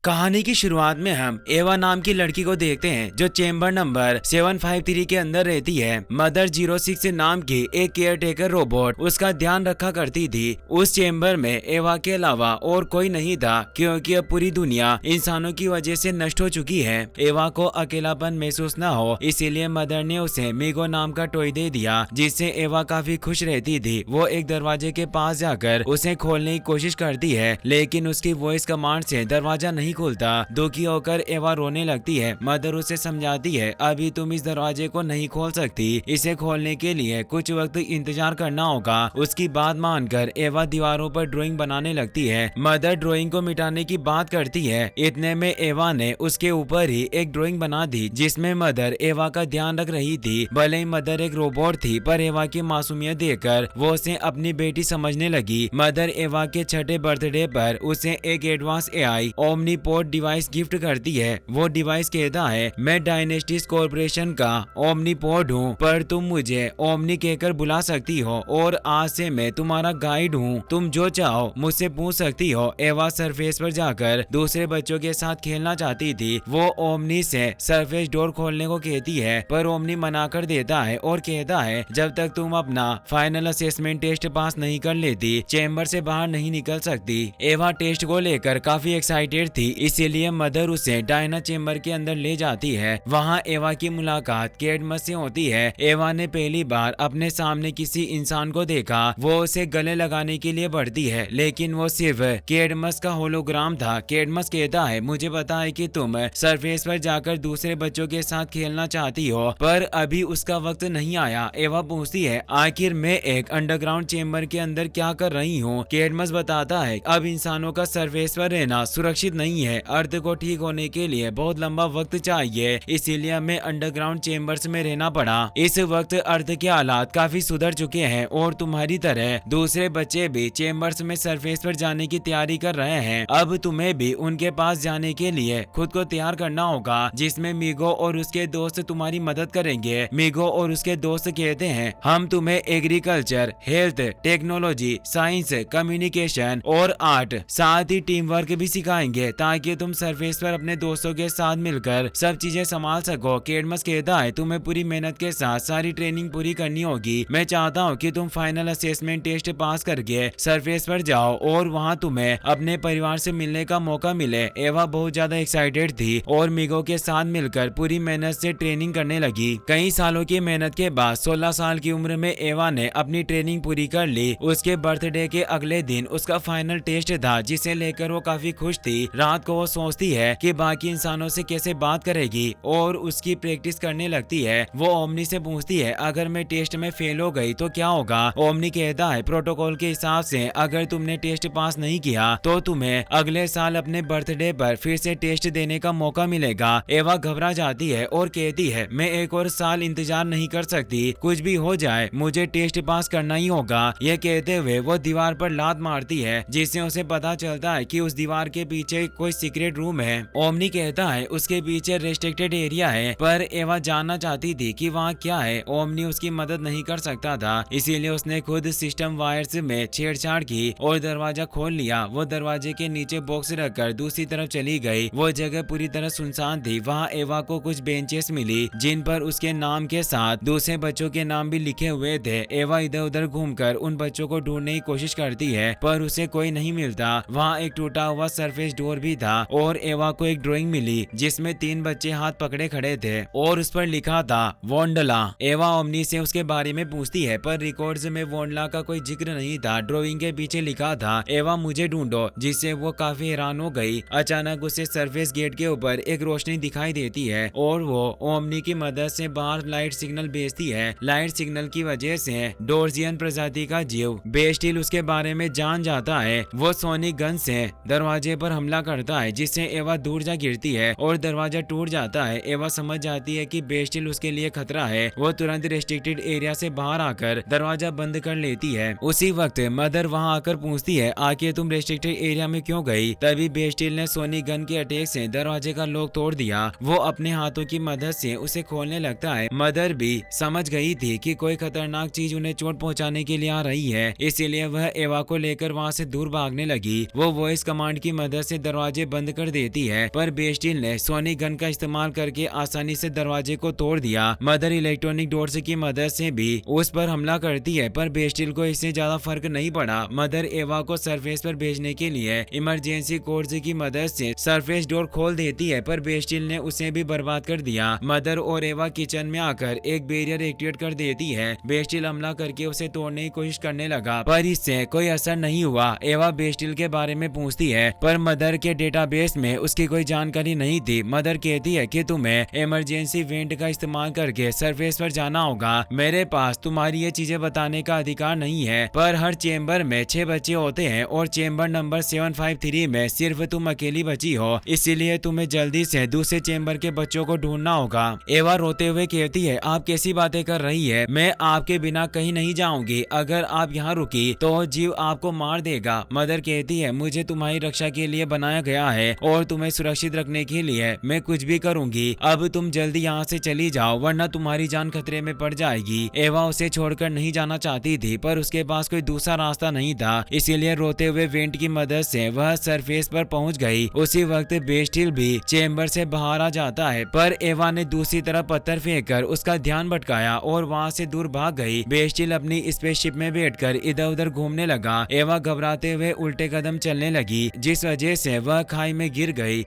कहानी की शुरुआत में हम एवा नाम की लड़की को देखते हैं जो चेम्बर नंबर 753 के अंदर रहती है। मदर 06 नाम की एक केयर टेकर रोबोट उसका ध्यान रखा करती थी। उस चेम्बर में एवा के अलावा और कोई नहीं था क्योंकि अब पूरी दुनिया इंसानों की वजह से नष्ट हो चुकी है। एवा को अकेलापन महसूस न हो इसीलिए मदर ने उसे मीगो नाम का टॉय दे दिया जिससे एवा काफी खुश रहती थी। वो एक दरवाजे के पास जाकर उसे खोलने की कोशिश करती है लेकिन उसकी वॉइस कमांड से दरवाजा नहीं खुलता। दुखी होकर एवा रोने लगती है। मदर उसे समझाती है अभी तुम इस दरवाजे को नहीं खोल सकती, इसे खोलने के लिए कुछ वक्त इंतजार करना होगा। उसकी बात मानकर एवा दीवारों पर ड्राइंग बनाने लगती है। मदर ड्राइंग को मिटाने की बात करती है। इतने में एवा ने उसके ऊपर ही एक ड्राइंग बना दी जिसमें मदर एवा का ध्यान रख रही थी। भले ही मदर एक रोबोट थी पर एवा की मासूमियत देखकर वो उसे अपनी बेटी समझने लगी। मदर एवा के छठे बर्थडे पर उसे एक एडवांस एआई ओमनीपोड डिवाइस गिफ्ट करती है। वो डिवाइस कहता है मैं डायनेस्टीज कॉर्पोरेशन का ओमनीपोड हूँ पर तुम मुझे ओमनी कहकर बुला सकती हो और आज से मैं तुम्हारा गाइड हूँ। तुम जो चाहो मुझसे पूछ सकती हो। एवा सरफेस पर जाकर दूसरे बच्चों के साथ खेलना चाहती थी। वो ओमनी से सरफेस डोर खोलने को कहती है पर ओमनी मना कर देता है और कहता है जब तक तुम अपना फाइनल असेसमेंट टेस्ट पास नहीं कर लेती चेम्बर से बाहर नहीं निकल सकती। एवा टेस्ट को लेकर काफी एक्साइटेड थी इसीलिए मदर उसे डायना चेम्बर के अंदर ले जाती है। वहाँ एवा की मुलाकात कैडमस से होती है। एवा ने पहली बार अपने सामने किसी इंसान को देखा। वो उसे गले लगाने के लिए बढ़ती है लेकिन वो सिर्फ कैडमस का होलोग्राम था। कैडमस कहता है मुझे पता है कि तुम सरफेस पर जाकर दूसरे बच्चों के साथ खेलना चाहती हो पर अभी उसका वक्त नहीं आया। एवा पूछती है आखिर मैं एक अंडरग्राउंड चेम्बर के अंदर क्या कर रही हूँ। कैडमस बताता है अब इंसानों का सरफेस पर रहना सुरक्षित नहीं है। अर्थ को ठीक होने के लिए बहुत लंबा वक्त चाहिए इसीलिए हमें अंडरग्राउंड चेम्बर्स में रहना पड़ा। इस वक्त अर्थ के हालात काफी सुधर चुके हैं और तुम्हारी तरह दूसरे बच्चे भी चेम्बर्स में सरफेस पर जाने की तैयारी कर रहे हैं। अब तुम्हें भी उनके पास जाने के लिए खुद को तैयार करना होगा जिसमें मीगो और उसके दोस्त तुम्हारी मदद करेंगे। मीगो और उसके दोस्त कहते हैं हम तुम्हें agriculture, health, technology, science, communication और आर्ट साथ ही टीम वर्क भी सिखाएंगे ताकि तुम सरफेस पर अपने दोस्तों के साथ मिलकर सब चीजें संभाल सको। कैडमस कहता है तुम्हें पूरी मेहनत के साथ सारी ट्रेनिंग पूरी करनी होगी। मैं चाहता हूँ कि तुम फाइनल असेसमेंट टेस्ट पास करके सरफेस पर जाओ और वहाँ तुम्हें अपने परिवार से मिलने का मौका मिले। एवा बहुत ज्यादा एक्साइटेड थी और मीगो के साथ मिलकर पूरी मेहनत से ट्रेनिंग करने लगी। कई सालों की मेहनत के बाद 16 साल की उम्र में एवा ने अपनी ट्रेनिंग पूरी कर ली। उसके बर्थडे के अगले दिन उसका फाइनल टेस्ट था जिसे लेकर वो काफी खुश थी। रात को वो सोचती है कि बाकी इंसानों से कैसे बात करेगी और उसकी प्रैक्टिस करने लगती है। वो ओमनी से पूछती है अगर मैं टेस्ट में फेल हो गई तो क्या होगा। ओमनी कहता है प्रोटोकॉल के हिसाब से अगर तुमने टेस्ट पास नहीं किया तो तुम्हें अगले साल अपने बर्थडे पर फिर से टेस्ट देने का मौका मिलेगा। एवा घबरा जाती है और कहती है मैं एक और साल इंतजार नहीं कर सकती, कुछ भी हो जाए मुझे टेस्ट पास करना ही होगा। ये कहते हुए वो दीवार पर लात मारती है जिससे उसे पता चलता है कि उस दीवार के पीछे कोई सीक्रेट रूम है। ओमनी कहता है उसके पीछे रेस्ट्रिक्टेड एरिया है पर एवा जानना चाहती थी कि वहाँ क्या है। ओमनी उसकी मदद नहीं कर सकता था इसीलिए उसने खुद सिस्टम वायर्स में छेड़छाड़ की और दरवाजा खोल लिया। वो दरवाजे के नीचे बॉक्स रखकर दूसरी तरफ चली गई। वो जगह पूरी तरह सुनसान थी। वहाँ एवा को कुछ बेंचेस मिली जिन पर उसके नाम के साथ दूसरे बच्चों के नाम भी लिखे हुए थे। एवा इधर उधर घूमकर उन बच्चों को ढूंढने की कोशिश करती है पर उसे कोई नहीं मिलता। वहाँ एक टूटा हुआ सरफेस डोर भी था और एवा को एक ड्राइंग मिली जिसमें 3 बच्चे हाथ पकड़े खड़े थे और उस पर लिखा था वोंडला। एवा ओमनी से उसके बारे में पूछती है पर रिकॉर्ड्स में वोंडला का कोई जिक्र नहीं था। ड्राइंग के पीछे लिखा था एवा मुझे ढूंढो, जिससे वो काफी हैरान हो गई। अचानक उसे सरफेस गेट के ऊपर एक रोशनी दिखाई देती है और वो ओमनी की मदद से बाहर लाइट सिग्नल भेजती है। लाइट सिग्नल की वजह से डोर्जियन प्रजाति का जीव बेस्टिल उसके बारे में जान जाता है। वो सोनिक गन से दरवाजे पर हमला करता है जिससे एवा दूर जा गिरती है और दरवाजा टूट जाता है। एवा समझ जाती है कि बेस्टिल उसके लिए खतरा है। वो तुरंत रेस्ट्रिक्टेड एरिया से बाहर आकर दरवाजा बंद कर लेती है। उसी वक्त मदर वहां आकर पूछती है आखिर तुम रेस्ट्रिक्टेड एरिया में क्यों गई। तभी बेस्टिल ने सोनिक गन के अटैक से दरवाजे का लॉक तोड़ दिया। वो अपने हाथों की मदद से उसे खोलने लगता है। मदर भी समझ गई थी कि कोई खतरनाक चीज उन्हें चोट पहुंचाने के लिए आ रही है इसीलिए वह एवा को लेकर वहां से दूर भागने लगी। वो वॉइस कमांड की मदद से दरवाजे दरवाजे बंद कर देती है, पर बेस्टिल ने सोनिक गन का इस्तेमाल करके आसानी से दरवाजे को तोड़ दिया। मदर इलेक्ट्रॉनिक डोर्स की मदद से भी उस पर हमला करती है, पर बेस्टिल को इससे ज्यादा फर्क नहीं पड़ा। मदर एवा को सरफेस पर भेजने के लिए इमरजेंसी कोड्स की मदद से सरफेस डोर खोल देती है, पर बेस्टिल ने उसे भी बर्बाद कर दिया। मदर और एवा किचन में आकर एक बैरियर एक्टिवेट कर देती है। बेस्टिल हमला करके उसे तोड़ने की कोशिश करने लगा, पर इससे कोई असर नहीं हुआ। एवा बेस्टिल के बारे में पूछती है, पर मदर के डेटाबेस में उसकी कोई जानकारी नहीं थी। मदर कहती है कि तुम्हें इमरजेंसी वेंट का इस्तेमाल करके सरफेस पर जाना होगा। मेरे पास तुम्हारी ये चीजें बताने का अधिकार नहीं है, पर हर चेम्बर में 6 बच्चे होते हैं और चेम्बर नंबर 753 में सिर्फ तुम अकेली बची हो, इसीलिए तुम्हें जल्दी से दूसरे चेम्बर के बच्चों को ढूंढना होगा। एवा रोते हुए कहती है, आप कैसी बातें कर रही है? मैं आपके बिना कहीं नहीं जाऊंगी। अगर आप यहाँ रुकी तो जीव आपको मार देगा। मदर कहती है, मुझे तुम्हारी रक्षा के लिए बनाया गया है और तुम्हें सुरक्षित रखने के लिए मैं कुछ भी करूंगी। अब तुम जल्दी यहाँ से चली जाओ, वरना तुम्हारी जान खतरे में पड़ जाएगी। एवा उसे छोड़कर नहीं जाना चाहती थी, पर उसके पास कोई दूसरा रास्ता नहीं था, इसीलिए रोते हुए वेंट की मदद से वह सरफेस पर पहुंच गई। उसी वक्त बेस्टिल भी चेम्बर से बाहर आ जाता है, पर एवा ने दूसरी तरफ पत्थर फेंककर उसका ध्यान भटकाया और वहां से दूर भाग गई। बेस्टिल अपनी स्पेसशिप में बैठकर इधर उधर घूमने लगा। एवा घबराते हुए उल्टे कदम चलने लगी, जिस वजह से वह खाई में गिर गई।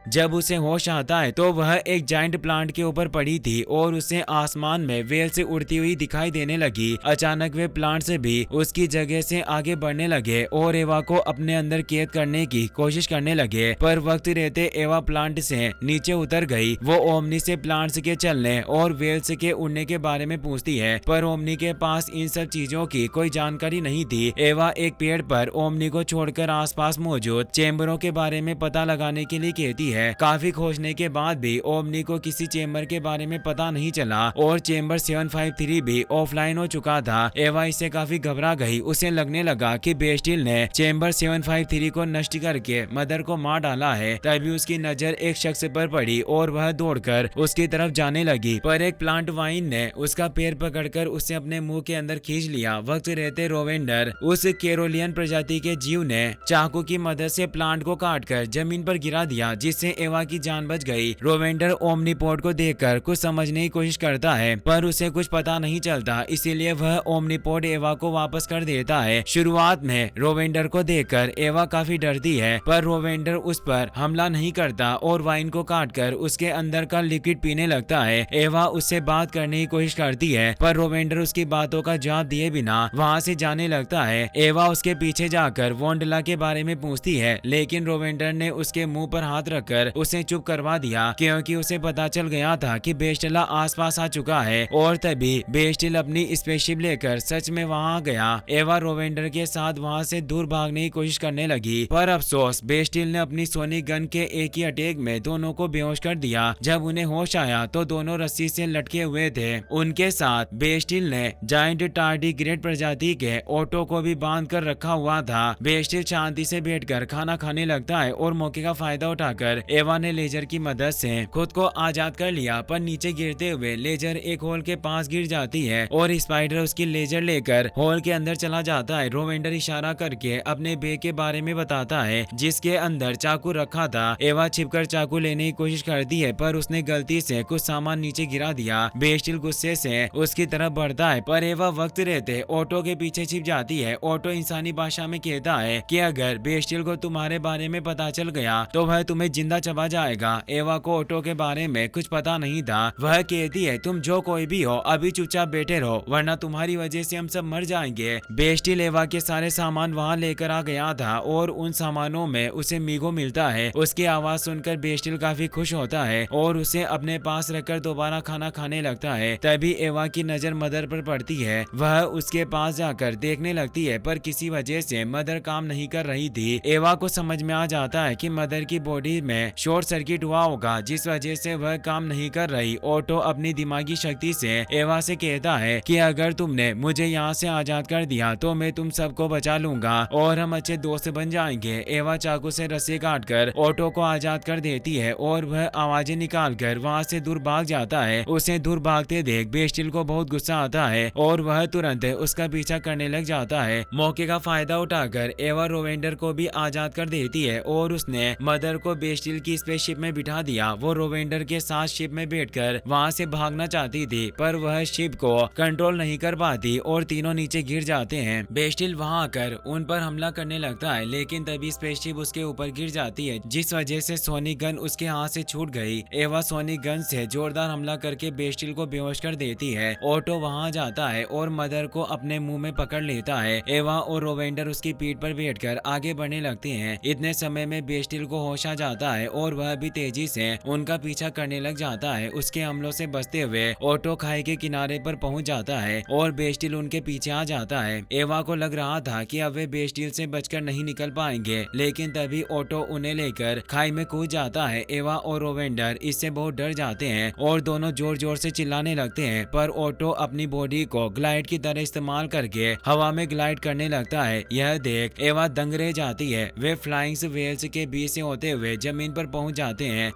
जब उसे होश आता है तो वह एक जाइंट प्लांट के ऊपर पड़ी थी और उसे आसमान में वेल से उड़ती हुई दिखाई देने लगी। अचानक वे प्लांट से भी उसकी जगह से आगे बढ़ने लगे और एवा को अपने अंदर कैद करने की कोशिश करने लगे, पर वक्त रहते एवा प्लांट से नीचे उतर गई। वो ओमनी से प्लांट्स के चलने और वेल्स के उड़ने के बारे में पूछती है, पर ओमनी के पास इन सब चीजों की कोई जानकारी नहीं थी। एवा एक पेड़ पर ओमनी को छोड़कर आसपास मौजूद चेम्बरों के बारे में पता लगाने के लिए कहती है। काफी खोजने के बाद भी ओमनी को किसी चेम्बर के बारे में पता नहीं चला और चेम्बर 753 भी ऑफलाइन हो चुका था। एवा इससे काफी घबरा गई। उसे लगने लगा कि बेस्टिल ने चेम्बर 753 को नष्ट करके मदर को मार डाला है। तभी उसकी नजर एक शख्स पर पड़ी और वह दौड़कर उसकी तरफ जाने लगी, पर एक प्लांट वाइन ने उसका पैर पकड़कर उसे अपने मुंह के अंदर खींच लिया। वक्त रहते रोवेंडर, उस केरोलियन प्रजाति के जीव ने चाकू की मदद से प्लांट को काटकर जमीन पर गिरा दिया, जिससे एवा की जान बच गई। रोवेंडर ओमनीपोड को देखकर कुछ समझने की कोशिश करता है, पर उसे कुछ पता नहीं चलता, इसीलिए वह ओमनीपोड एवा को वापस कर देता है। शुरुआत में रोवेंडर को देखकर एवा काफी डरती है, पर रोवेंडर उस पर हमला नहीं करता और वाइन को काटकर उसके अंदर का लिक्विड पीने लगता है। एवा उससे बात करने की कोशिश करती है, पर रोवेंडर उसकी बातों का जवाब दिए बिना वहाँ से जाने लगता है। एवा उसके पीछे जाकर वोंडला के बारे में पूछती है, लेकिन रोवेंडर ने उसके मुंह पर हाथ रखकर उसे चुप करवा दिया, क्योंकि उसे पता चल गया था कि बेस्टिल आसपास आ चुका है। और तभी बेस्टिल अपनी स्पेसशिप लेकर सच में वहां गया। एवा रोवेंडर के साथ वहां से दूर भागने की कोशिश करने लगी, पर अफसोस बेस्टिल ने अपनी सोनिक गन के एक ही अटैक में दोनों को बेहोश कर दिया। जब उन्हें होश आया तो दोनों रस्सी से लटके हुए थे। उनके साथ बेस्टिल ने जाइंट टार्डिग्रेड प्रजाति के ऑटो को भी बांध कर रखा हुआ था। बेस्टिल शांति से बैठकर खाना खाने लगता है और मौके का फायदा उठाकर एवा ने लेजर की मदद से खुद को आजाद कर लिया, पर नीचे गिरते हुए लेजर एक होल के पास गिर जाती है और स्पाइडर उसकी लेजर लेकर होल के अंदर चला जाता है। रोवेंडर इशारा करके अपने बैग के बारे में बताता है, जिसके अंदर चाकू रखा था। एवा छिपकर चाकू लेने की कोशिश करती है, पर उसने गलती से कुछ सामान नीचे गिरा दिया। बेस्टिल गुस्से से उसकी तरफ बढ़ता है, पर एवा वक्त रहते ऑटो के पीछे छिप जाती है। ऑटो इंसानी भाषा में कहता है कि अगर बेस्टिल को तुम्हारे बारे में पता चल गया तो वह तुम्हें जिंदा चबा जाएगा। एवा को ऑटो के बारे में कुछ पता नहीं था। वह कहती है, तुम जो कोई भी हो अभी चुपचाप बैठे रहो, वरना तुम्हारी वजह से हम सब मर जाएंगे। बेस्टिल एवा के सारे सामान वहां लेकर आ गया था और उन सामानों में उसे मीगो मिलता है। उसकी आवाज सुनकर बेस्टिल काफी खुश होता है और उसे अपने पास रखकर दोबारा खाना खाने लगता है। तभी एवा की नजर मदर पर पड़ती है। वह उसके पास जाकर देखने लगती है, पर किसी वजह से मदर काम नहीं कर रही थी। एवा को समझ में आ जाता है कि मदर की बॉडी में में शॉर्ट सर्किट हुआ होगा, जिस वजह से वह काम नहीं कर रही। ऑटो अपनी दिमागी शक्ति से एवा से कहता है कि अगर तुमने मुझे यहाँ से आजाद कर दिया तो मैं तुम सबको बचा लूंगा और हम अच्छे दोस्त बन जाएंगे। एवा चाकू से रस्सी काटकर ऑटो को आजाद कर देती है और वह आवाजें निकालकर वहाँ से दूर भाग जाता है। उसे दूर भागते देख बेस्टिल को बहुत गुस्सा आता है और वह तुरंत उसका पीछा करने लग जाता है। मौके का फायदा उठाकर एवा रोवेंडर को भी आजाद कर देती है और उसने मदर को बेस्टिल की स्पेसशिप में बिठा दिया। वो रोवेंडर के साथ शिप में बैठकर वहाँ से भागना चाहती थी, पर वह शिप को कंट्रोल नहीं कर पाती और तीनों नीचे गिर जाते हैं। बेस्टिल वहाँ आकर उन पर हमला करने लगता है, लेकिन तभी स्पेसशिप उसके ऊपर गिर जाती है, जिस वजह से सोनिक गन उसके हाथ से छूट गई। एवा सोनिक गन से जोरदार हमला करके बेस्टिल को बेहोश कर देती है। ऑटो वहाँ जाता है और मदर को अपने मुंह में पकड़ लेता है। एवा और रोवेंडर उसकी पीठ पर बैठकर आगे बढ़ने लगते हैं। इतने समय में बेस्टिल को होश आ जाता है और वह भी तेजी से उनका पीछा करने लग जाता है। उसके हमलों से बचते हुए ऑटो खाई के किनारे पर पहुंच जाता है और बेस्टिल उनके पीछे आ जाता है। एवा को लग रहा था कि अब वे बेस्टिल से बचकर नहीं निकल पाएंगे, लेकिन तभी ऑटो उन्हें लेकर खाई में कूद जाता है। एवा और रोवेंडर इससे बहुत डर जाते हैं और दोनों जोर जोर से चिल्लाने लगते हैं, पर ऑटो अपनी बॉडी को ग्लाइड की तरह इस्तेमाल करके हवा में ग्लाइड करने लगता है। यह देख एवा दंग रह जाती है। वे फ्लाइंग व्हेल्स के बीच से होते हुए जमीन पर पहुंच जाते हैं।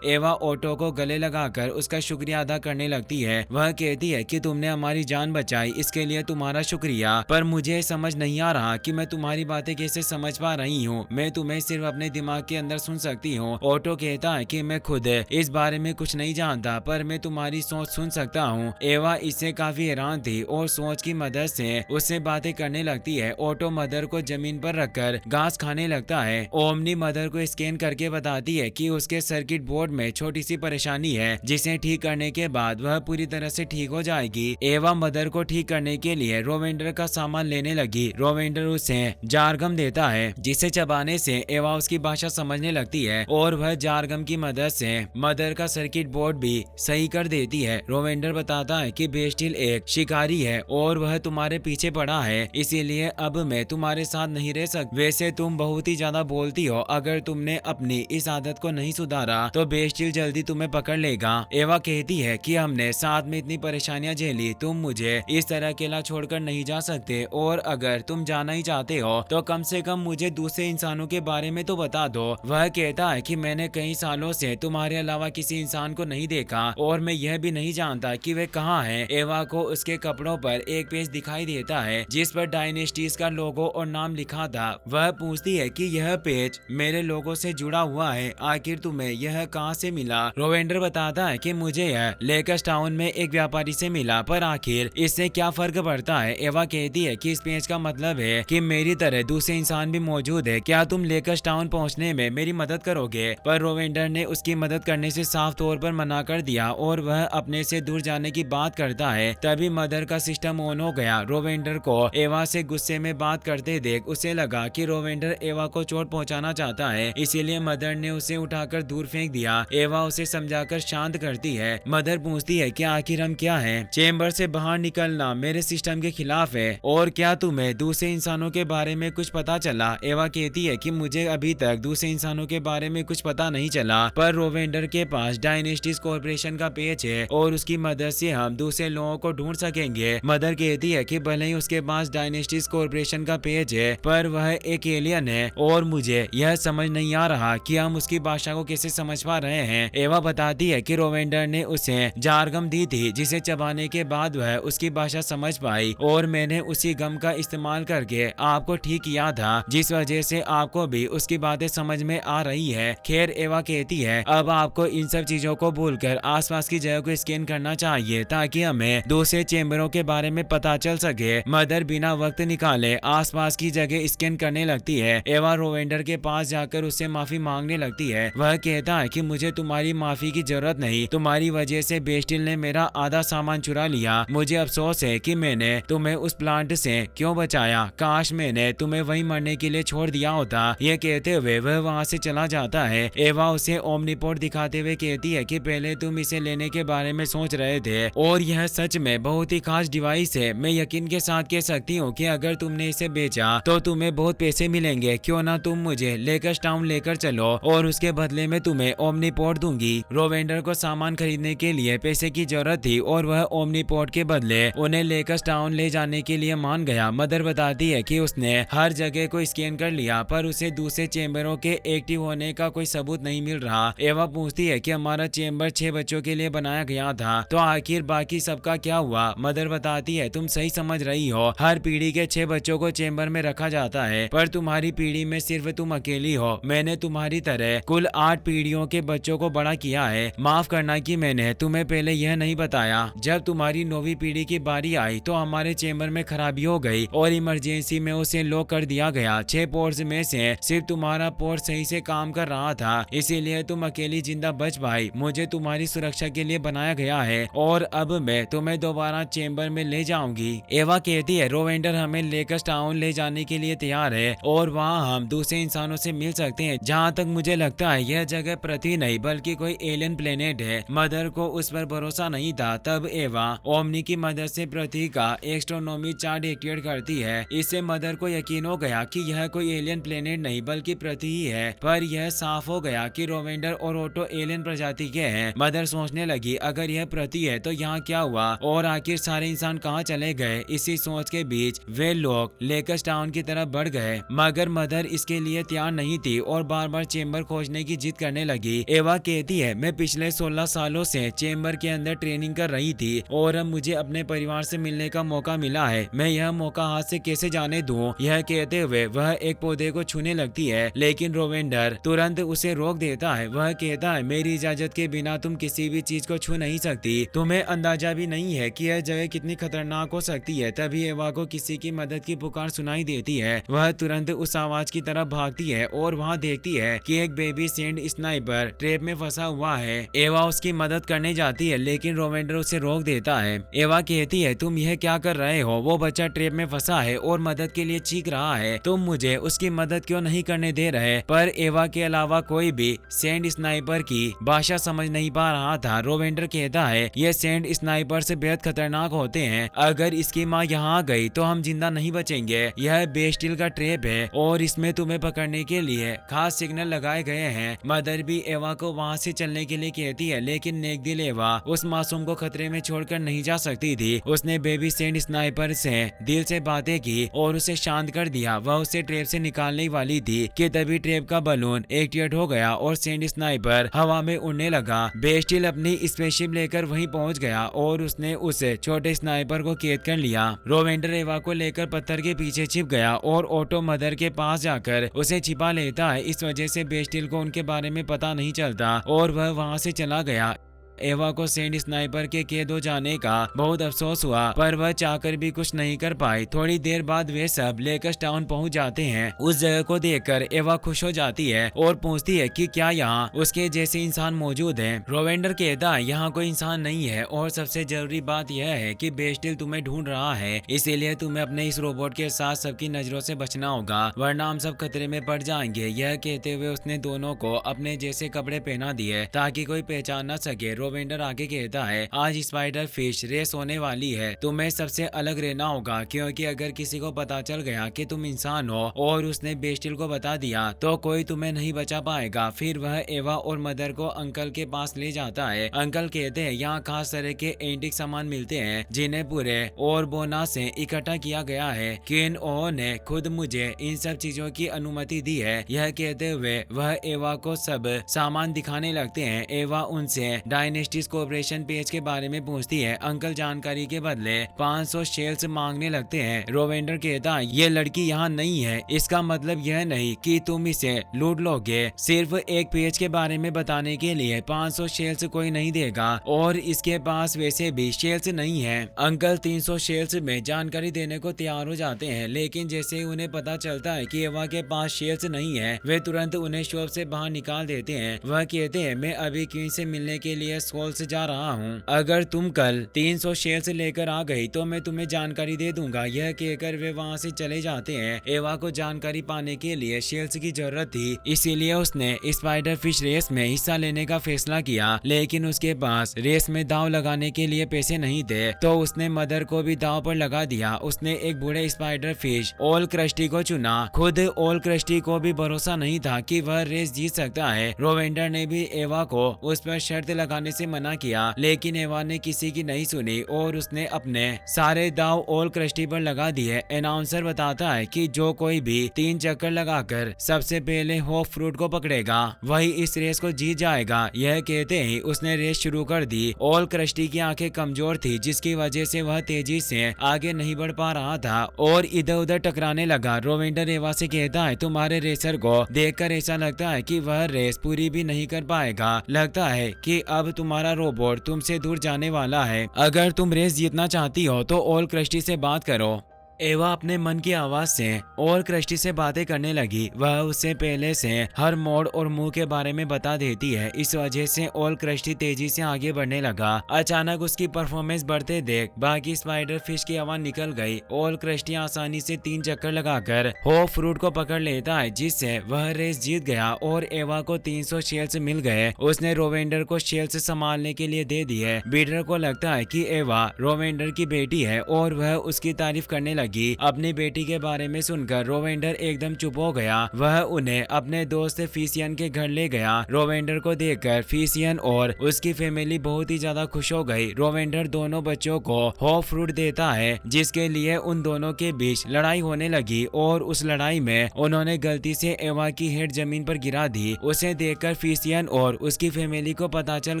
एवा ऑटो को गले लगाकर उसका शुक्रिया अदा करने लगती है। वह कहती है कि तुमने हमारी जान बचाई, इसके लिए तुम्हारा शुक्रिया, पर मुझे समझ नहीं आ रहा कि मैं तुम्हारी बातें कैसे समझ पा रही हूँ। मैं तुम्हें सिर्फ अपने दिमाग के अंदर सुन सकती हूँ। ऑटो कहता है कि मैं खुद इस बारे में कुछ नहीं जानता, पर मैं तुम्हारी सोच सुन सकता हूँ। एवा इससे काफी हैरान थी और सोच की मदद से उससे बातें करने लगती है। ऑटो मदर को जमीन पर रखकर घास खाने लगता है। ओमनी मदर को स्कैन करके बताती है कि उसके सर्किट बोर्ड में छोटी सी परेशानी है, जिसे ठीक करने के बाद वह पूरी तरह से ठीक हो जाएगी। एवा मदर को ठीक करने के लिए रोवेंडर का सामान लेने लगी। रोवेंडर उसे जारगम देता है, जिसे चबाने से एवा उसकी भाषा समझने लगती है और वह जारगम की मदद से मदर का सर्किट बोर्ड भी सही कर देती है। रोवेंडर बताता है कि बेस्टिल एक शिकारी है और वह तुम्हारे पीछे पड़ा है, इसीलिए अब मैं तुम्हारे साथ नहीं रह सकती। वैसे तुम बहुत ही ज्यादा बोलती हो, अगर तुमने अपनी इस आदत को नहीं सुधारा तो बेस्टिल जल्दी तुम्हें पकड़ लेगा। एवा कहती है कि हमने साथ में इतनी परेशानियां झेली, तुम मुझे इस तरह अकेला छोड़कर नहीं जा सकते, और अगर तुम जाना ही चाहते हो तो कम से कम मुझे दूसरे इंसानों के बारे में तो बता दो। वह कहता है कि मैंने कई सालों से तुम्हारे अलावा किसी इंसान को नहीं देखा और मैं यह भी नहीं जानता कि वे कहाँ हैं। एवा को उसके कपड़ों पर एक पेज दिखाई देता है जिस पर डायनेस्टीज का लोगो और नाम लिखा था। वह पूछती है कि यह पेज मेरे लोगो से जुड़ा हुआ है, आखिर तुम्हें यह कहाँ से मिला। रोवेंडर बताता है कि मुझे यह लेकस टाउन में एक व्यापारी से मिला, पर आखिर इससे क्या फर्क पड़ता है। एवा कहती है कि इस पेज का मतलब है कि मेरी तरह दूसरे इंसान भी मौजूद है, क्या तुम लेकस टाउन पहुंचने में मेरी मदद करोगे। पर रोवेंडर ने उसकी मदद करने से साफ तौर पर मना कर दिया और वह अपने से दूर जाने की बात करता है। तभी मदर का सिस्टम ऑन हो गया। रोवेंडर को एवा से गुस्से में बात करते देख उसे लगा कि रोवेंडर एवा को चोट पहुंचाना चाहता है, इसीलिए मदर ने उसे उठाकर दूर फेंक दिया। एवा उसे समझाकर शांत करती है। मदर पूछती है कि आखिर हम क्या हैं? चेम्बर से बाहर निकलना मेरे सिस्टम के खिलाफ है, और क्या तुम्हें दूसरे इंसानों के बारे में कुछ पता चला। एवा कहती है कि मुझे अभी तक दूसरे इंसानों के बारे में कुछ पता नहीं चला, पर रोवेंडर के पास डायनेस्टीज कॉर्पोरेशन का पेज है और उसकी मदद से हम दूसरे लोगों को ढूंढ सकेंगे। मदर कहती है कि भले ही उसके पास डायनेस्टीज कॉर्पोरेशन का पेज है, पर वह एक एलियन है और मुझे यह समझ नहीं आ रहा कि हम उसकी भाषा को कैसे समझ पा रहे हैं। एवा बताती है कि रोवेंडर ने उसे जारगम दी थी, जिसे चबाने के बाद वह उसकी भाषा समझ पाई, और मैंने उसी गम का इस्तेमाल करके आपको ठीक किया था, जिस वजह से आपको भी उसकी बातें समझ में आ रही है। खैर, एवा कहती है अब आपको इन सब चीजों को भूलकर आसपास की जगह को स्कैन करना चाहिए ताकि हमें दूसरे चेम्बरों के बारे में पता चल सके। मदर बिना वक्त निकाले आसपास की जगह स्कैन करने लगती है। एवा रोवेंडर के पास जाकर उससे माफी मांगने लगती है। वह कहता है कि मुझे तुम्हारी माफी की जरूरत नहीं, तुम्हारी वजह से बेस्टिल ने मेरा आधा सामान चुरा लिया। मुझे अफसोस है कि मैंने तुम्हें उस प्लांट से क्यों बचाया, काश मैंने तुम्हें वहीं मरने के लिए छोड़ दिया होता। ये कहते हुए वह वहाँ से चला जाता है। एवा उसे ओमनीपोड दिखाते हुए कहती है कि पहले तुम इसे लेने के बारे में सोच रहे थे और यह सच में बहुत ही खास डिवाइस है। मैं यकीन के साथ कह सकती हूँ कि अगर तुमने इसे बेचा तो तुम्हें बहुत पैसे मिलेंगे। क्यों ना तुम मुझे लेकर्स टाउन लेकर चलो और उसके बदले में तुम्हें ओमनीपोड दूंगी। रोवेंडर को सामान खरीदने के लिए पैसे की जरूरत थी और वह ओमनीपोड के बदले उन्हें लेकर्स टाउन ले जाने के लिए मान गया। मदर बताती है कि उसने हर जगह को स्कैन कर लिया पर उसे दूसरे चेम्बरों के एक्टिव होने का कोई सबूत नहीं मिल रहा। एवा पूछती है कि हमारा चेम्बर 6 बच्चों के लिए बनाया गया था, तो आखिर बाकी सबका क्या हुआ। मदर बताती है तुम सही समझ रही हो, हर पीढ़ी के 6 बच्चों को चेम्बर में रखा जाता है, पर तुम्हारी पीढ़ी में सिर्फ तुम अकेली हो। मैंने तुम्हारी तरह कुल 8 पीढ़ियों के बच्चों को बड़ा किया है। माफ करना कि मैंने तुम्हें पहले यह नहीं बताया। जब तुम्हारी 9वीं पीढ़ी की बारी आई तो हमारे चेम्बर में खराबी हो गई और इमरजेंसी में उसे लॉक कर दिया गया। 6 पोर्ट्स में से सिर्फ तुम्हारा पोर्ट सही से काम कर रहा था, इसीलिए तुम अकेली जिंदा बच पाई। मुझे तुम्हारी सुरक्षा के लिए बनाया गया है और अब मैं तुम्हें दोबारा चेम्बर में ले जाऊंगी। एवा कहती है रोवेंडर हमें लेकर्स टाउन ले जाने के लिए तैयार है और वहाँ हम दूसरे इंसानों से मिल सकते हैं। जहाँ तक मुझे लगता है यह जगह पृथ्वी नहीं बल्कि कोई एलियन प्लेनेट है। मदर को उस पर भरोसा नहीं था। तब एवा ओमनी की मदद से पृथ्वी का एस्ट्रोनॉमी चार्ट एक्टिवेट करती है। इससे मदर को यकीन हो गया कि यह कोई एलियन प्लेनेट नहीं बल्कि पृथ्वी ही है। पर यह साफ हो गया कि रोवेंडर और ओटो एलियन प्रजाति के हैं। मदर सोचने लगी अगर यह पृथ्वी है तो यहाँ क्या हुआ और आखिर सारे इंसान कहाँ चले गए। इसी सोच के बीच वे लोग लेकर्स टाउन की तरफ बढ़ गए, मगर मदर इसके लिए तैयार नहीं थी और बार बार चेम्बर खोजने की जिद करने लगी। एवा कहती है मैं पिछले 16 सालों से चेम्बर के अंदर ट्रेनिंग कर रही थी और अब मुझे अपने परिवार से मिलने का मौका मिला है। मैं यह मौका हाथ से कैसे जाने दूं। यह कहते हुए वह एक पौधे को छूने लगती है, लेकिन रोवेंडर तुरंत उसे रोक देता है। वह कहता है मेरी इजाजत के बिना तुम किसी भी चीज को छू नहीं सकती। तुम्हें अंदाजा भी नहीं है कि यह जगह कितनी खतरनाक हो सकती है। तभी एवा को किसी की मदद की पुकार सुनाई देती है। वह तुरंत उस आवाज की तरफ भागती है और वहाँ देखती है कि एक बेबी सेंड स्नाइपर ट्रैप में फंसा हुआ है। एवा उसकी मदद करने जाती है, लेकिन रोवेंडर उसे रोक देता है। एवा कहती है तुम यह क्या कर रहे हो, वो बच्चा ट्रैप में फंसा है और मदद के लिए चीख रहा है, तुम मुझे उसकी मदद क्यों नहीं करने दे रहे। पर एवा के अलावा कोई भी सेंड स्नाइपर की भाषा समझ नहीं पा रहा था। रोवेंडर कहता है ये सेंड स्नाइपर से बेहद खतरनाक होते हैं, अगर इसकी माँ यहाँ आ गई तो हम जिंदा नहीं बचेंगे। यह बेस्टिल का ट्रैप है और इसमें तुम्हें पकड़ने के लिए खास सिग्नल लगाए गए हैं। मदर भी एवा को वहाँ से चलने के लिए कहती है, लेकिन नेकदिल एवा उस मासूम को खतरे में छोड़कर नहीं जा सकती थी। उसने बेबी सेंड स्नाइपर से दिल से बातें की और उसे शांत कर दिया। वह उसे ट्रैप से निकालने वाली थी कि तभी ट्रैप का बलून एक्टिवेट हो गया और सेंड स्नाइपर हवा में उड़ने लगा। बेस्टिल अपनी स्पेसशिप लेकर वहीं पहुंच गया और उसने उस छोटे स्नाइपर को कैद कर लिया। रोवेंडर एवा को लेकर पत्थर के पीछे छिप गया और ऑटो मदर के पास जाकर उसे छिपा लेता है। इस वजह से बेस्टिल को उनके बारे में पता नहीं चलता और वह वहां से चला गया। एवा को सेंड स्नाइपर के कैद हो जाने का बहुत अफसोस हुआ, पर वह चाहकर भी कुछ नहीं कर पाई। थोड़ी देर बाद वे सब लेकर्स टाउन पहुंच जाते हैं। उस जगह को देखकर एवा खुश हो जाती है और पूछती है कि क्या यहाँ उसके जैसे इंसान मौजूद हैं। रोवेंडर कहता है यहाँ कोई इंसान नहीं है और सबसे जरूरी बात यह है कि बेस्टिल तुम्हें ढूंढ रहा है, इसीलिए तुम्हें अपने इस रोबोट के साथ सबकी नजरों से बचना होगा, वरना हम सब खतरे में पड़ जाएंगे। यह कहते हुए उसने दोनों को अपने जैसे कपड़े पहना दिए ताकि कोई पहचान न सके। रोवेंडर आगे कहता है आज स्पाइडर फिश रेस होने वाली है, तुम्हें सबसे अलग रहना होगा, क्योंकि अगर किसी को पता चल गया कि तुम इंसान हो और उसने बेस्टिल को बता दिया तो कोई तुम्हें नहीं बचा पाएगा। फिर वह एवा और मदर को अंकल के पास ले जाता है। अंकल कहते हैं यहाँ खास तरह के एंटीक सामान मिलते हैं जिन्हें पूरे और बोना से इकट्ठा किया गया है। किन ओ ने खुद मुझे इन सब चीजों की अनुमति दी है। यह कहते हुए वह एवा को सब सामान दिखाने लगते हैं। एवा उनसे डायने डायनेस्टीज कॉर्पोरेशन पेज के बारे में पूछती है। अंकल जानकारी के बदले 500 शेल्स मांगने लगते हैं। रोवेंडर कहता है ये लड़की यहाँ नहीं है, इसका मतलब यह नहीं कि तुम इसे लूट लोगे। सिर्फ एक पेज के बारे में बताने के लिए 500 शेल्स कोई नहीं देगा और इसके पास वैसे भी शेल्स नहीं है। अंकल 300 शेल्स में जानकारी देने को तैयार हो जाते हैं, लेकिन जैसे ही उन्हें पता चलता है कि एवा के पास शेल्स नहीं है, वे तुरंत उन्हें शॉप से बाहर निकाल देते हैं। वह कहते हैं मैं अभी क्वीन से मिलने के लिए स्कूल से जा रहा हूँ, अगर तुम कल 300 शेल्स लेकर आ गई तो मैं तुम्हें जानकारी दे दूंगा। यह कहकर वे वहाँ से चले जाते हैं। एवा को जानकारी पाने के लिए शेल्स की जरूरत थी, इसीलिए उसने स्पाइडर फिश रेस में हिस्सा लेने का फैसला किया, लेकिन उसके पास रेस में दांव लगाने के लिए पैसे नहीं थे, तो उसने मदर को भी दांव पर लगा दिया। उसने एक बूढ़े स्पाइडर फिश ओल क्रस्टी को चुना। खुद ओल क्रस्टी को भी भरोसा नहीं था कि वह रेस जीत सकता है। रोवेंडर ने भी एवा को उस पर शर्त लगाने से मना किया, लेकिन एवा ने किसी की नहीं सुनी और उसने अपने सारे दांव ओल क्रस्टी पर लगा दिए। अनाउंसर बताता है कि जो कोई भी 3 चक्कर लगाकर सबसे पहले होप फ्रूट को पकड़ेगा वही इस रेस को जीत जाएगा। यह कहते ही उसने रेस शुरू कर दी। ओल क्रस्टी की आंखें कमजोर थी, जिसकी वजह से वह तेजी से आगे नहीं बढ़ पा रहा था और इधर उधर टकराने लगा। रोवेंडर एवा से कहता है तुम्हारे रेसर को देखकर ऐसा लगता है कि वह रेस पूरी भी नहीं कर पाएगा। लगता है कि अब तुम्हारा रोबोट तुमसे दूर जाने वाला है। अगर तुम रेस जीतना चाहती हो तो ओल क्रस्टी से बात करो। एवा अपने मन की आवाज से ओल क्रस्टी से बातें करने लगी। वह उससे पहले से हर मोड़ और मुंह के बारे में बता देती है। इस वजह से ओल क्रस्टी तेजी से आगे बढ़ने लगा। अचानक उसकी परफॉर्मेंस बढ़ते देख बाकी स्पाइडर फिश की आवाज निकल गई। ओल क्रस्टी आसानी से 3 चक्कर लगाकर होप फ्रूट को पकड़ लेता है, जिससे वह रेस जीत गया और एवा को 300 शेल्स मिल गए। उसने रोवेंडर को शेल्स संभालने के लिए दे दिए। बीडर को लगता है कि एवा रोवेंडर की बेटी है और वह उसकी तारीफ करने लगी। अपनी बेटी के बारे में सुनकर रोवेंडर एकदम चुप हो गया। वह उन्हें अपने दोस्त फिशियन के घर ले गया। रोवेंडर को देखकर फिशियन और उसकी फैमिली बहुत ही ज्यादा खुश हो गई। रोवेंडर दोनों बच्चों को होप फ्रूट देता है, जिसके लिए उन दोनों के बीच लड़ाई होने लगी और उस लड़ाई में उन्होंने गलती से एवा की हेड जमीन पर गिरा दी। उसे देखकर फिशियन और उसकी फैमिली को पता चल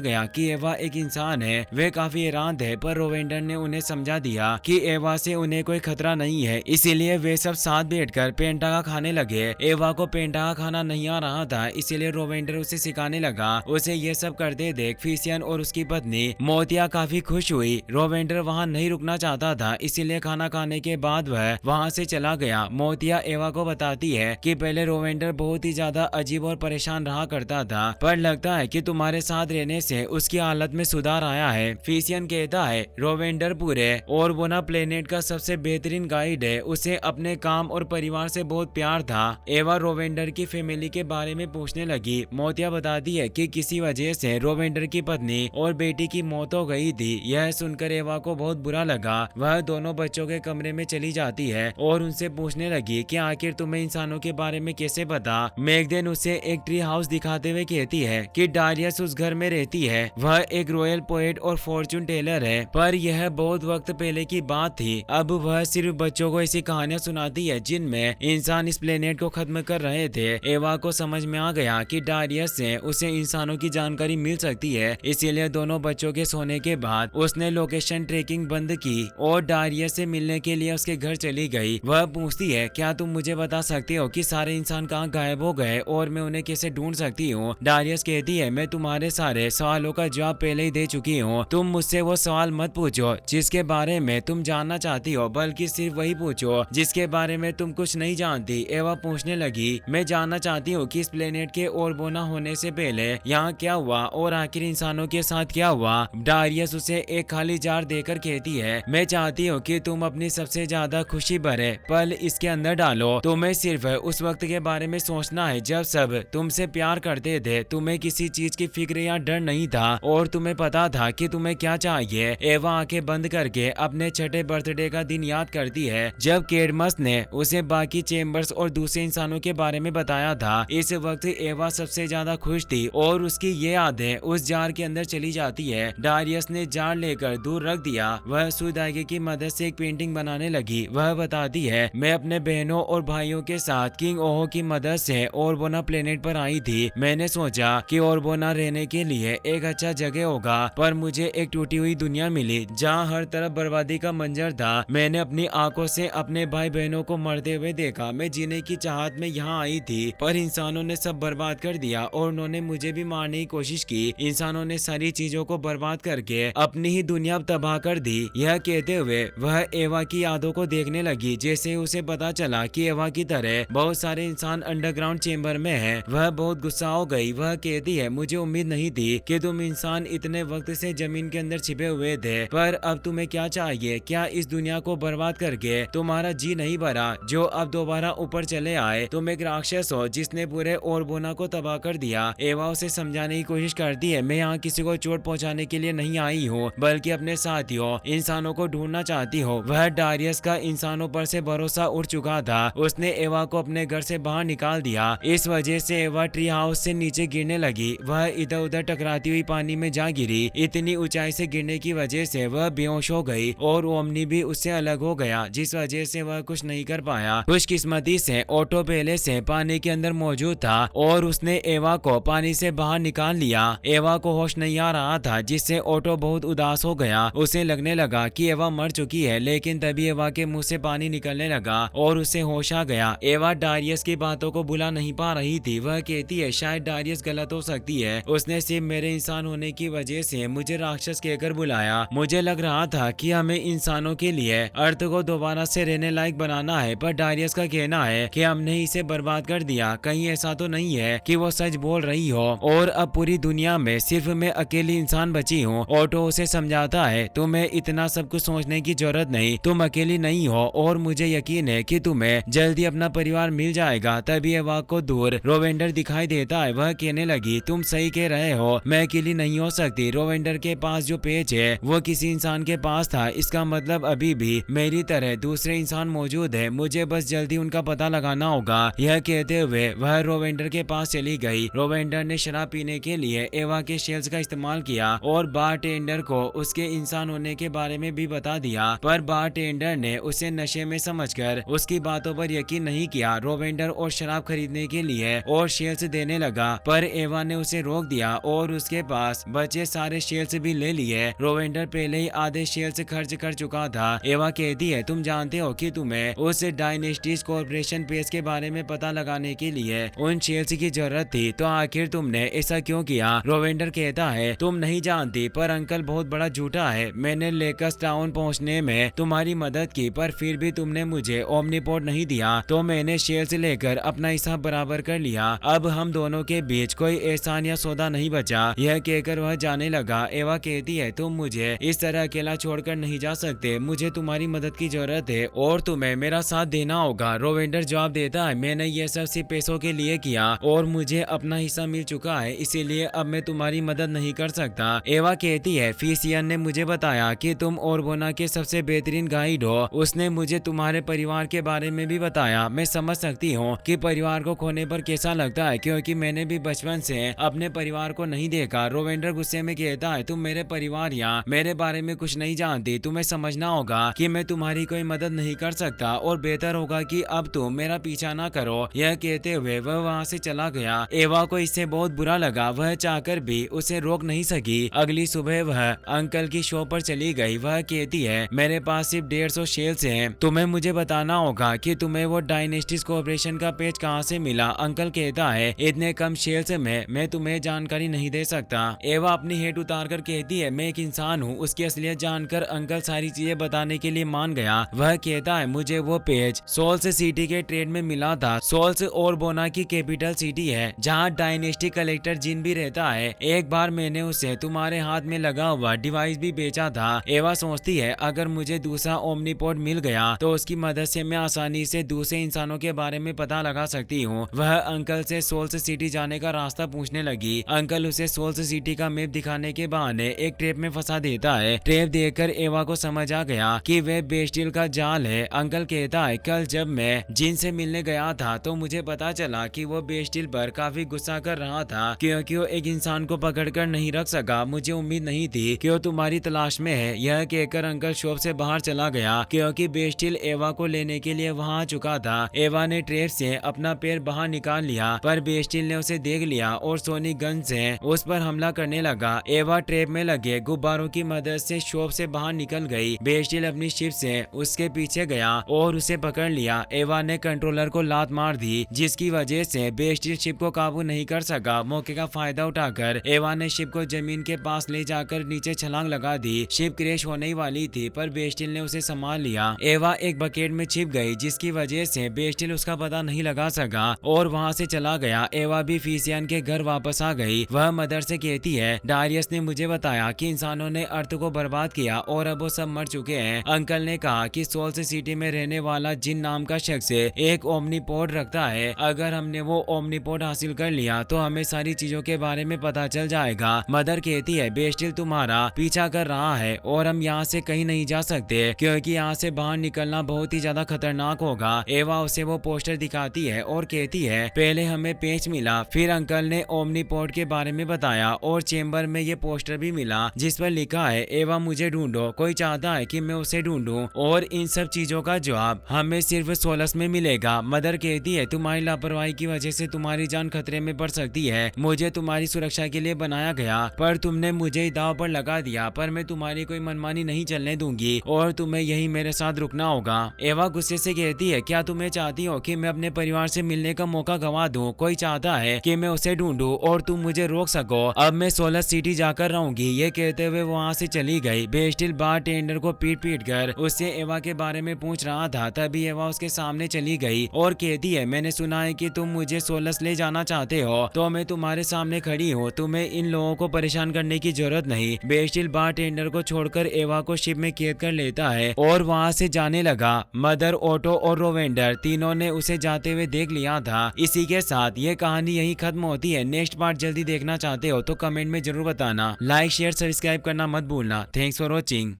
गया कि एवा एक इंसान है। वे काफी हैरान थे, पर रोवेंडर ने उन्हें समझा दिया कि एवा से उन्हें कोई खतरा नहीं है, इसीलिए वे सब साथ बैठकर पेंटागा खाने लगे। एवा को पेंटागा खाना नहीं आ रहा था, इसीलिए रोवेंडर उसे सिखाने लगा। उसे ये सब करते देख फिशियन और उसकी पत्नी मोतिया काफी खुश हुई। रोवेंडर वहाँ नहीं रुकना चाहता था, इसीलिए खाना खाने के बाद वह वहाँ से चला गया। मोतिया एवा को बताती है कि पहले रोवेंडर बहुत ही ज्यादा अजीब और परेशान रहा करता था, पर लगता है कि तुम्हारे साथ रहने से उसकी हालत में सुधार आया है। फिशियन कहता है रोवेंडर पूरे और बोना प्लेनेट का सबसे बेहतरीन गाइड है। उसे अपने काम और परिवार से बहुत प्यार था। एवा रोवेंडर की फैमिली के बारे में पूछने लगी। मोतिया बताती है कि किसी वजह से रोवेंडर की पत्नी और बेटी की मौत हो गई थी। यह सुनकर एवा को बहुत बुरा लगा। वह दोनों बच्चों के कमरे में चली जाती है और उनसे पूछने लगी कि आखिर तुम्हें इंसानों के बारे में कैसे पता। मैगडेन उसे एक ट्री हाउस दिखाते हुए कहती है कि डारियस उस घर में रहती है। वह एक रॉयल पोएट और फॉर्चून टेलर है, पर यह बहुत वक्त पहले की बात थी। अब वह सिर्फ बच्चों को ऐसी कहानियां सुनाती है जिनमें इंसान इस प्लेनेट को खत्म कर रहे थे। एवा को समझ में आ गया कि डारियस से उसे इंसानों की जानकारी मिल सकती है, इसीलिए दोनों बच्चों के सोने के बाद उसने लोकेशन ट्रैकिंग बंद की और डारियस से मिलने के लिए उसके घर चली गई। वह पूछती है क्या तुम मुझे बता सकते हो कि सारे इंसान कहाँ गायब हो गए और मैं उन्हें कैसे ढूंढ सकती हूँ। डारियस कहती है मैं तुम्हारे सारे सवालों का जवाब पहले ही दे चुकी हूँ। तुम मुझसे वो सवाल मत पूछो जिसके बारे में तुम जानना चाहती हो, बल्कि सिर्फ वही पूछो जिसके बारे में तुम कुछ नहीं जानती। एवा पूछने लगी मैं जानना चाहती हूँ कि इस प्लेनेट के ओरबोना होने से पहले यहाँ क्या हुआ और आखिर इंसानों के साथ क्या हुआ। डारियस उसे एक खाली जार देकर कहती है मैं चाहती हूँ कि तुम अपनी सबसे ज्यादा खुशी भरे पल इसके अंदर डालो। तुम्हें सिर्फ उस वक्त के बारे में सोचना है जब सब तुमसे प्यार करते थे। तुम्हें किसी चीज की फिक्र या डर नहीं था और तुम्हें पता था कि तुम्हें क्या चाहिए। एवा आंखें बंद करके अपने छठे बर्थडे का दिन याद कर करती है। जब केडमस ने उसे बाकी चेम्बर्स और दूसरे इंसानों के बारे में बताया था, इस वक्त एवा सबसे ज्यादा खुश थी और उसकी ये यादें उस जार के अंदर चली जाती है। डारियस ने जार लेकर दूर रख दिया। वह सुई धागे की मदद से एक पेंटिंग बनाने लगी। वह बताती है, मैं अपने बहनों और भाइयों के साथ किंग ओहो की मदद से ओरबोना प्लेनेट पर आई थी। मैंने सोचा कि ओरबोना रहने के लिए एक अच्छा जगह होगा, पर मुझे एक टूटी हुई दुनिया मिली जहाँ हर तरफ बर्बादी का मंजर था। मैंने अपनी आंखों से अपने भाई बहनों को मरते हुए देखा। मैं जीने की चाहत में यहाँ आई थी, पर इंसानों ने सब बर्बाद कर दिया और उन्होंने मुझे भी मारने की कोशिश की। इंसानों ने सारी चीजों को बर्बाद करके अपनी ही दुनिया तबाह कर दी। यह कहते हुए वह एवा की यादों को देखने लगी। जैसे उसे पता चला कि एवा की तरह बहुत सारे इंसान अंडरग्राउंड चेम्बर में हैं, वह बहुत गुस्सा हो गई। वह कहती है, मुझे उम्मीद नहीं थी कि तुम इंसान इतने वक्त से जमीन के अंदर छिपे हुए थे, पर अब तुम्हें क्या चाहिए? क्या इस दुनिया को बर्बाद करके तुम्हारा जी नहीं भरा जो अब दोबारा ऊपर चले आए? तुम एक राक्षस हो जिसने पूरे ओरबोना को तबाह कर दिया। एवा उसे समझाने की कोशिश करती है, मैं यहाँ किसी को चोट पहुँचाने के लिए नहीं आई हूँ, बल्कि अपने साथियों इंसानों को ढूंढना चाहती हूँ। वह डारियस का इंसानों पर से भरोसा उठ चुका था। उसने एवा को अपने घर से बाहर निकाल दिया। इस वजह से एवा ट्री हाउस से नीचे गिरने लगी। वह इधर उधर टकराती हुई पानी में जा गिरी। इतनी ऊंचाई से गिरने की वजह से वह बेहोश हो गई और ओमनी भी उससे अलग हो गया, जिस वजह से वह कुछ नहीं कर पाया। खुशकिस्मती से ऑटो पहले से पानी के अंदर मौजूद था और उसने एवा को पानी से बाहर निकाल लिया। एवा को होश नहीं आ रहा था, जिससे ऑटो बहुत उदास हो गया। उसे लगने लगा कि एवा मर चुकी है, लेकिन तभी एवा के मुंह से पानी निकलने लगा और उसे होश आ गया। एवा डारियस की बातों को भुला नहीं पा रही थी। वह कहती है, शायद डारियस गलत हो सकती है। उसने सिर्फ मेरे इंसान होने की वजह से मुझे राक्षस कहकर बुलाया। मुझे लग रहा था कि हमें इंसानों के लिए अर्थ को दोबारा से रहने लायक बनाना है, पर डारियस का कहना है कि हमने इसे बर्बाद कर दिया। कहीं ऐसा तो नहीं है कि वो सच बोल रही हो और अब पूरी दुनिया में सिर्फ मैं अकेली इंसान बची हूँ। ऑटो उसे समझाता है, तुम्हें इतना सब कुछ सोचने की जरूरत नहीं, तुम अकेली नहीं हो और मुझे यकीन है कि तुम्हें जल्दी अपना परिवार मिल जाएगा। तभी एवा को दूर रोवेंडर दिखाई देता है। वह कहने लगी, तुम सही कह रहे हो, मैं अकेली नहीं हो सकती। रोवेंडर के पास जो पेज है वो किसी इंसान के पास था। इसका मतलब अभी भी मेरी तरह दूसरे इंसान मौजूद है। मुझे बस जल्दी उनका पता लगाना होगा। यह कहते हुए वह रोवेंडर के पास चली गई। रोवेंडर ने शराब पीने के लिए एवा के शेल्स का इस्तेमाल किया और बारटेंडर को उसके इंसान होने के बारे में भी बता दिया, पर बारटेंडर ने उसे नशे में समझकर उसकी बातों पर यकीन नहीं किया। रोवेंडर और शराब खरीदने के लिए और शेल्स देने लगा, पर एवा ने उसे रोक दिया और उसके पास बचे सारे शेल्स भी ले लिए। रोवेंडर पहले ही आधे शेल्स खर्च कर चुका था। एवा कहती है, तुम जानते हो कि तुम्हें उस डायनेस्टीज कॉर्पोरेशन पेज के बारे में पता लगाने के लिए उन शेल्स की जरूरत थी, तो आखिर तुमने ऐसा क्यों किया? रोवेंडर कहता है, तुम नहीं जानती, पर अंकल बहुत बड़ा झूठा है। मैंने लेकस टाउन पहुंचने में तुम्हारी मदद की, पर फिर भी तुमने मुझे ओमनीपोर्ट नहीं दिया, तो मैंने शेल्स लेकर अपना हिसाब बराबर कर लिया। अब हम दोनों के बीच कोई एहसान या सौदा नहीं बचा। यह कहकर वह जाने लगा। एवा कहती है, तुम मुझे इस तरह अकेला छोड़कर नहीं जा सकते, मुझे तुम्हारी मदद की जरूरत है और तुम्हें मेरा साथ देना होगा। रोवेंडर जवाब देता है, मैंने ये सब सिर्फ पैसों के लिए किया और मुझे अपना हिस्सा मिल चुका है, इसीलिए अब मैं तुम्हारी मदद नहीं कर सकता। एवा कहती है, फिशियन ने मुझे बताया कि तुम ओरबोना के सबसे बेहतरीन गाइड हो। उसने मुझे तुम्हारे परिवार के बारे में भी बताया। मैं समझ सकती हूँ कि परिवार को खोने पर कैसा लगता है, क्योंकि मैंने भी बचपन से अपने परिवार को नहीं देखा। रोवेंडर गुस्से में कहता है, तुम मेरे परिवार या मेरे बारे में कुछ नहीं जानती। तुम्हें समझना होगा कि मैं तुम्हारी कोई मदद नहीं कर सकता और बेहतर होगा कि अब तुम मेरा पीछा ना करो। यह कहते हुए वह वहाँ से चला गया। एवा को इससे बहुत बुरा लगा। वह चाहकर भी उसे रोक नहीं सकी। अगली सुबह वह अंकल की शॉप पर चली गई। वह कहती है, मेरे पास सिर्फ 150 शेल्स हैं, तुम्हें मुझे बताना होगा कि तुम्हें वो डायनेस्टीज कॉर्पोरेशन का पेज कहाँ से मिला। अंकल कहता है, इतने कम शेल्स में मैं तुम्हें जानकारी नहीं दे सकता। एवा अपनी हेट उतार कर कहती है, मैं एक इंसान हूँ। उसकी असलियत जानकर अंकल सारी चीजें बताने के लिए मान गया। वह कहता है, मुझे वो पेज सोल्स सिटी के ट्रेड में मिला था। सोल्स ओरबोना की कैपिटल सिटी है, जहाँ डायनेस्टी कलेक्टर जिन भी रहता है। एक बार मैंने उसे तुम्हारे हाथ में लगा हुआ डिवाइस भी बेचा था। एवा सोचती है, अगर मुझे दूसरा ओमनीपोर्ट मिल गया तो उसकी मदद से मैं आसानी से दूसरे इंसानों के बारे में पता लगा सकती हूँ। वह अंकल से सोल्स सिटी जाने का रास्ता पूछने लगी। अंकल उसे सोल्स सिटी का मैप दिखाने के बहाने एक ट्रैप में फंसा देता है। ट्रैप देखकर एवा को समझ आ गया कि वे बेस्ट बेस्टिल का जाल है। अंकल कहता है कल जब मैं जिन से मिलने गया था तो मुझे पता चला कि वो बेस्टिल पर काफी गुस्सा कर रहा था क्योंकि वो एक इंसान को पकड़कर नहीं रख सका। मुझे उम्मीद नहीं थी कि वो तुम्हारी तलाश में है। यह कहकर अंकल शॉप से बाहर चला गया क्योंकि बेस्टिल एवा को लेने के लिए वहां आ चुका था। एवा ने ट्रेप से अपना पैर बाहर निकाल लिया पर बेस्टिल ने उसे देख लिया और सोनी गन से उस पर हमला करने लगा। एवा ट्रेप में लगे गुब्बारों की मदद से शॉप से बाहर निकल गई। बेस्टिल अपनी शिप से उसके पीछे गया और उसे पकड़ लिया। एवा ने कंट्रोलर को लात मार दी जिसकी वजह से बेस्टिल शिप को काबू नहीं कर सका। मौके का फायदा उठाकर एवा ने शिप को जमीन के पास ले जाकर नीचे छलांग लगा दी। शिप क्रैश होने ही वाली थी पर बेस्टिल ने उसे संभाल लिया। एवा एक बकेट में छिप गई जिसकी वजह से बेस्टिल उसका पता नहीं लगा सका और वहां से चला गया। एवा भी फीसियन के घर वापस आ गई। वह मदर से कहती है डारियस ने मुझे बताया कि इंसानों ने अर्थ को बर्बाद किया और अब वो सब मर चुके हैं। अंकल ने कहा कि सोल सिटी में रहने वाला जिन नाम का शख्स एक ओमनीपोड रखता है। अगर हमने वो ओमनीपोड हासिल कर लिया तो हमें सारी चीजों के बारे में पता चल जाएगा। मदर कहती है बेस्टिल तुम्हारा पीछा कर रहा है और हम यहाँ से कहीं नहीं जा सकते क्योंकि यहाँ से बाहर निकलना बहुत ही ज्यादा खतरनाक होगा। एवा उसे वो पोस्टर दिखाती है और कहती है पहले हमें पेच मिला, फिर अंकल ने ओमनीपोड के बारे में बताया और चेम्बर में ये पोस्टर भी मिला जिस पर लिखा है एवा मुझे ढूंढो, कोई चाहता है कि मैं उसे ढूंढूं और इन सब चीजों का जवाब हमें सिर्फ सोलस में मिलेगा। मदर कहती है तुम्हारी लापरवाही की वजह से तुम्हारी जान खतरे में पड़ सकती है। मुझे तुम्हारी सुरक्षा के लिए बनाया गया पर तुमने मुझे दांव पर लगा दिया, पर मैं तुम्हारी कोई मनमानी नहीं चलने दूंगी और तुम्हें यही मेरे साथ रुकना होगा। एवा गुस्से से कहती है क्या तुम्हें चाहती हो कि मैं अपने परिवार से मिलने का मौका गवा दूं? कोई चाहता है कि मैं उसे ढूंढूं और तुम मुझे रोक सको। अब मैं सोलस सिटी जाकर रहूंगी। ये कहते हुए वहाँ से चली गई। बेस्टिल बार टेंडर को पीट पीट कर उससे एवा के बारे में पूछ रहा था। तभी एवा उसके सामने चली गई और कहती है मैंने सुना है कि तुम मुझे सोलस ले जाना चाहते हो तो मैं तुम्हारे सामने खड़ी हूँ। तुम्हें इन लोगों को परेशान करने की जरूरत नहीं। बेस्टिल बार टेंडर को छोड़कर एवा को शिप में कैद कर लेता है और वहाँ से जाने लगा। मदर, ओटो और रोवेंडर तीनों ने उसे जाते हुए देख लिया था। इसी के साथ ये कहानी यही खत्म होती है। नेक्स्ट पार्ट जल्दी देखना चाहते हो तो कमेंट में जरूर बताना। लाइक शेयर सब्सक्राइब करना मत भूलना। Thanks for watching.